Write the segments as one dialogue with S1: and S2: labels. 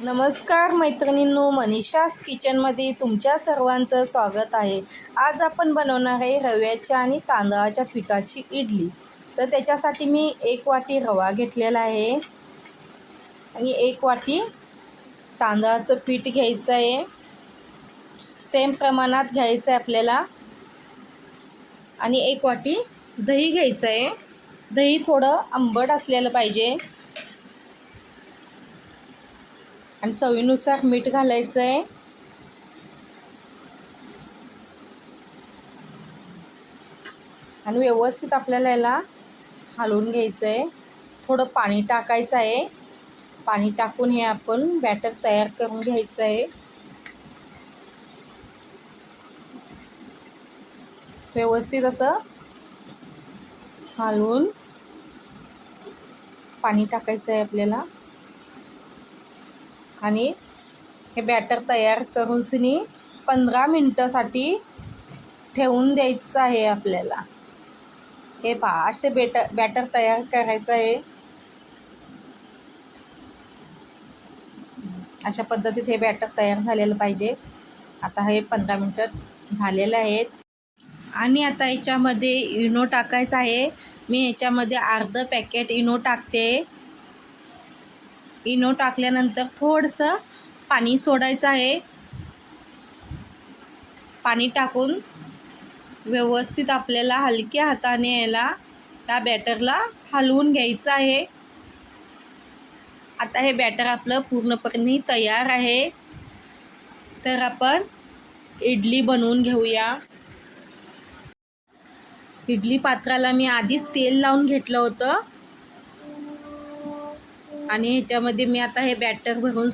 S1: नमस्कार मैत्रिणींनो, मनीषास किचनमध्ये तुमच्या सर्वांचं स्वागत आहे। आज आपण बनवणार आहे रव्याच्या आणि तांदळाच्या पिठाची इडली। तर त्याच्यासाठी मी 1 वाटी रवा घेतलेला आहे आणि 1 वाटी तांदळाचं पीठ घ्यायचं आहे। सेम प्रमाणात घ्यायचं आहे आपल्याला। आणि 1 वाटी दही घ्यायचं आहे। दही थोडं आंबट असलेलं पाहिजे आणि चवीनुसार मीठ घालायचं आहे। आणि व्यवस्थित आपल्याला याला हलवून घ्यायचं आहे। थोडं पाणी टाकायचं आहे। पाणी टाकून हे आपण बॅटर तयार करून घ्यायचं आहे। व्यवस्थित असं हलवून पाणी टाकायचं आहे आपल्याला आणि हे बॅटर तयार करून 15 मिनिटासाठी ठेवून द्यायचं आहे आपल्याला। हे पहा, असे बॅटर तयार करायचं आहे। अशा पद्धतीत हे बॅटर तयार झालेलं पाहिजे। आता हे 15 मिनिटं झालेले आहेत आणि आता याच्यामध्ये इनो टाकायचं आहे। मी याच्यामध्ये अर्ध पॅकेट इनो टाकते। इनो टाकल्यानंतर थोडंसं पाणी सोडायचं आहे। पाणी टाकून व्यवस्थित आपल्याला हलक्या हाताने याला या बॅटरला हलवून घ्यायचं आहे। आता हे बॅटर आपलं पूर्णपणे तयार आहे। तर आपण इडली बनवून घेऊया। इडली पात्राला मी आधीच तेल लावून घेतलं होतं आणि ह्याच्यामध्ये मी आता हे बॅटर भरून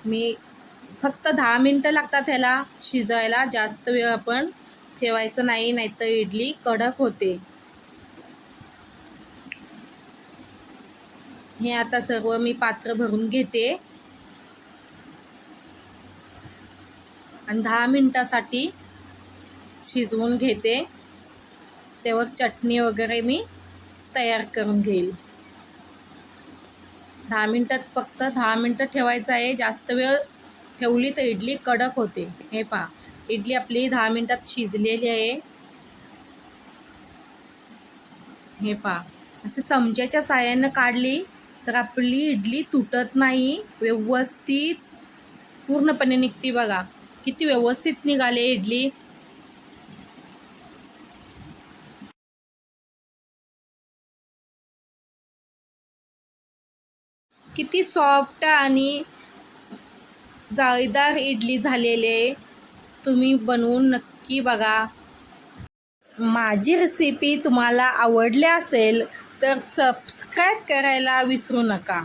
S1: मी फक्त 10 मिनिटं लागतात ह्याला शिजायला। जास्त वेळ आपण ठेवायचं नाही, नाहीतर इडली कडक होते। हे आता सर्व मी पात्र भरून घेते आणि 10 मिनिटासाठी शिजवून घेते। त्यावर चटणी वगैरे मी तयार करून घेईल। 10 मिनिटात, फक्त 10 मिनिटं ठेवायचं आहे। जास्त वेळ ठेवली तर इडली कडक होते। हे पहा, इडली आपली 10 मिनिटात शिजलेली आहे। हे पहा, असं चमच्याच्या साहाय्यानं काढली तर आपली इडली तुटत नाही, व्यवस्थित पूर्णपणे निघते। बघा किती व्यवस्थित निघाले इडली। किती सॉफ्ट आणि जाळीदार इडली झालेली आहे। तुम्ही बनवून नक्की बघा। माझी रेसिपी तुम्हाला आवडली असेल तर सबस्क्राईब करायला विसरू नका।